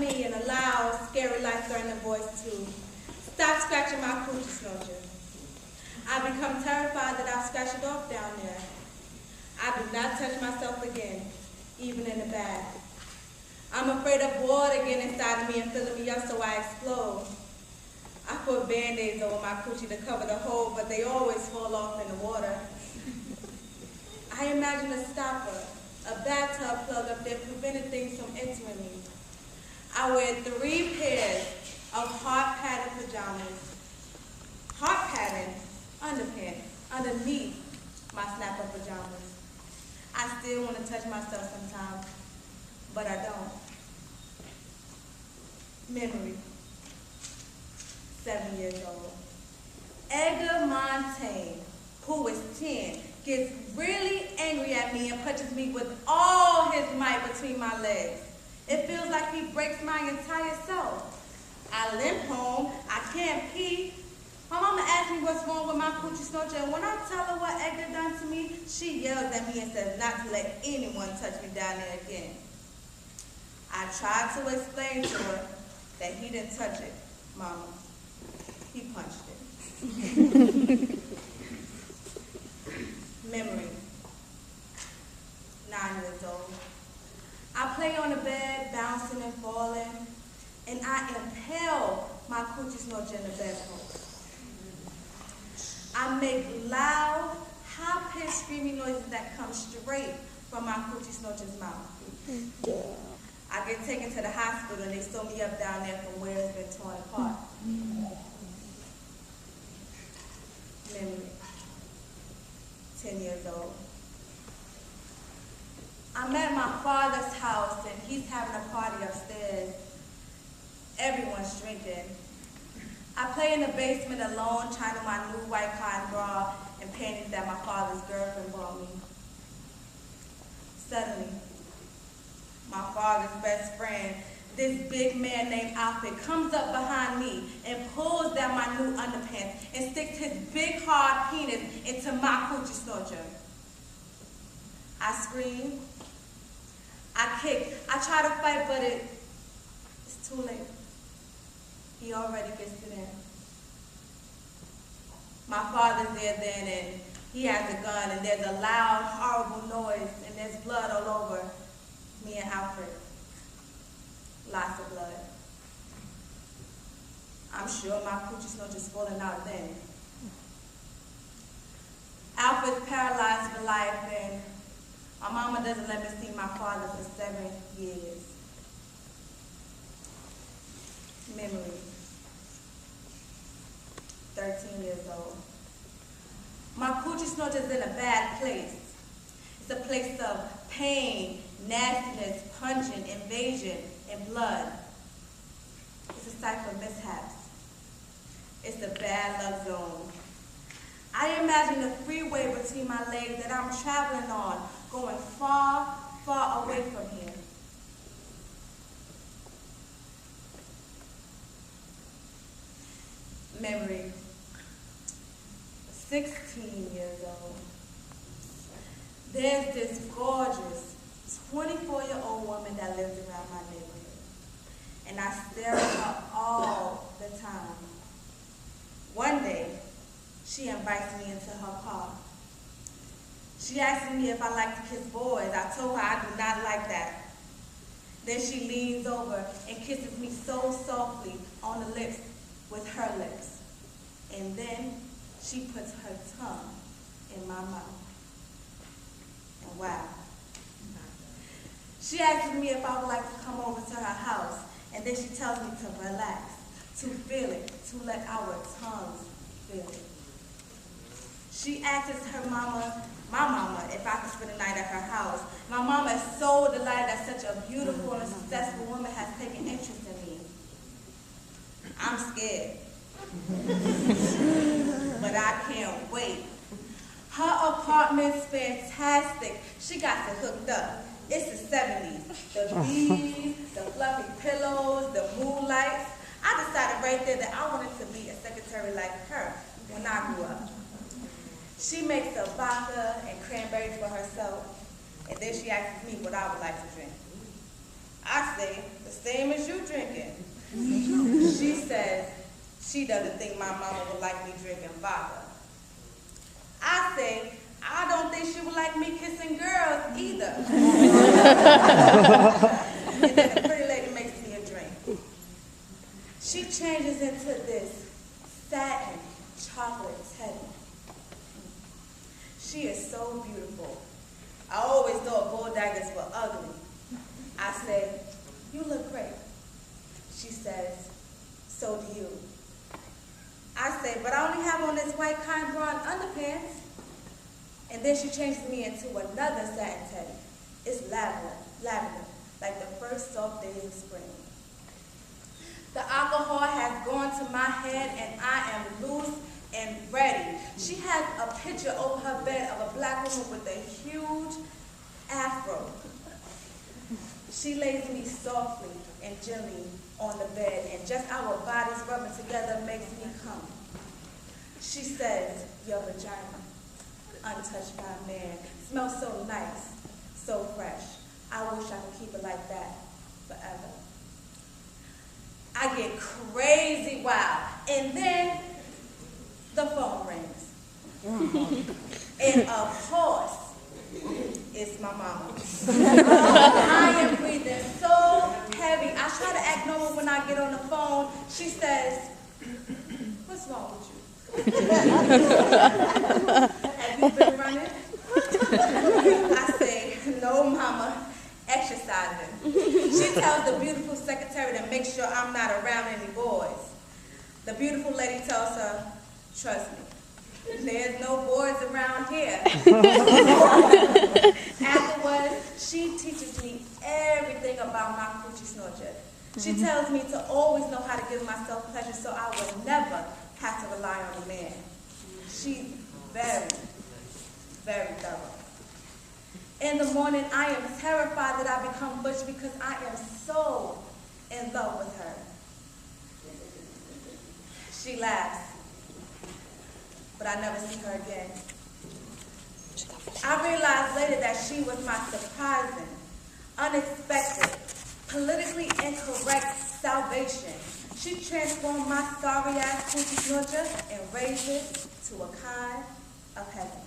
me in a loud, scary, life-threatening voice to stop scratching my coochie snorcher. I become terrified that I'll scratch it off down there. I do not touch myself again, even in the bath. I'm afraid of water getting inside of me and filling me up so I explode. I put Band-Aids over my coochie to cover the hole, but they always fall off in the water. I imagine a stopper, a bathtub plug up there preventing things from entering me. I wear 3 pairs of hard padded pajamas, hard padded underpants underneath my snap-up pajamas. I still want to touch myself sometimes, but I don't. Memory, 7 years old. Edgar Montaigne, who is 10, gets really angry at me and punches me with all his might between my legs. It feels like he breaks my entire self. I limp home, I can't pee. My mama asked me what's wrong with my coochie snorcher, and when I tell her what Edgar done to me, she yells at me and says not to let anyone touch me down there again. I tried to explain to her that he didn't touch it, Mama. He punched it. Memory, 9 years old. I play on the bed, bouncing and falling, and I impale my coochie snorcher in the bedpost. I make loud, high-pitched screaming noises that come straight from my coochie snorcher's mouth. I get taken to the hospital and they sew me up down there from where it's been torn apart. Memory, 10 years old. I'm at my father's house and he's having a party upstairs. Everyone's drinking. I play in the basement alone, trying on my new white cotton bra and panties that my father's girlfriend bought me. Suddenly, my father's best friend, this big man named Alfred, comes up behind me and pulls down my new underpants and sticks his big hard penis into my coochie snorcher. I scream, I kick, I try to fight, but it's too late. He already gets it in. My father's there then, and he has a gun, and there's a loud, horrible noise, and there's blood all over me and Alfred. Lots of blood. I'm sure my coochie snorcher's falling out then. Alfred's paralyzed for life, and my mama doesn't let me see my father for 7 years. Memory, 13 years old. My coochie snorcher's in a bad place. It's a place of pain, nastiness, pungent, invasion, and blood. It's a site for mishaps. It's a bad luck zone. I imagine the freeway between my legs that I'm traveling on, going far, far away from here. Memory, 16 years old. There's this gorgeous 24-year-old woman that lives around my neighborhood, and I stare at her all the time. One day, she invites me into her car. She asks me if I like to kiss boys. I told her I do not like that. Then she leans over and kisses me so softly on the lips with her lips. And then she puts her tongue in my mouth. And wow. She asks me if I would like to come over to her house, and then she tells me to relax, to feel it, to let our tongues feel it. She asks her mama, my mama, if I could spend the night at her house. My mama is so delighted that such a beautiful and successful woman has taken interest in me. I'm scared. But I can't wait. Her apartment's fantastic. She got it hooked up. It's the 70s. The bees, the fluffy pillows, the moonlights. I decided right there that I wanted to be a secretary like her when I grew up. She makes a vodka and cranberries for herself, and then she asks me what I would like to drink. I say, the same as you drinking. She says she doesn't think my mama would like me drinking vodka. I say, I don't think she would like me kissing girls either. And then the pretty lady makes me a drink. She changes into this satin chocolate teddy. She is so beautiful. I always thought bull daggers were ugly. I say, you look great. She says, so do you. I say, but I only have on this white cotton bra and underpants. And then she changes me into another satin teddy. It's lavender, like the first soft days of spring. The alcohol has gone to my head and I am loose and ready. She has a picture over her bed of a black woman with a huge afro. She lays me softly and gently on the bed, and just our bodies rubbing together makes me come. She says, your vagina, untouched by a man, smells so nice, so fresh. I wish I could keep it like that forever. I get crazy wild, and then the phone rings. And of course, it's my mama. I am breathing so heavy. I try to act normal when I get on the phone. She says, what's wrong with you? Have you been running? I say, no, mama, exercising. She tells the beautiful secretary to make sure I'm not around any boys. The beautiful lady tells her, trust me, there's no boys around here. Afterwards, she teaches me everything about my coochie snorcher. She tells me to always know how to give myself pleasure so I will never have to rely on a man. She's very, very thorough. In the morning, I am terrified that I become butch because I am so in love with her. She laughs, but I never see her again. I realized later that she was my surprising, unexpected, politically incorrect salvation. She transformed my sorry-ass coochie snorcher and raised it to a kind of heaven.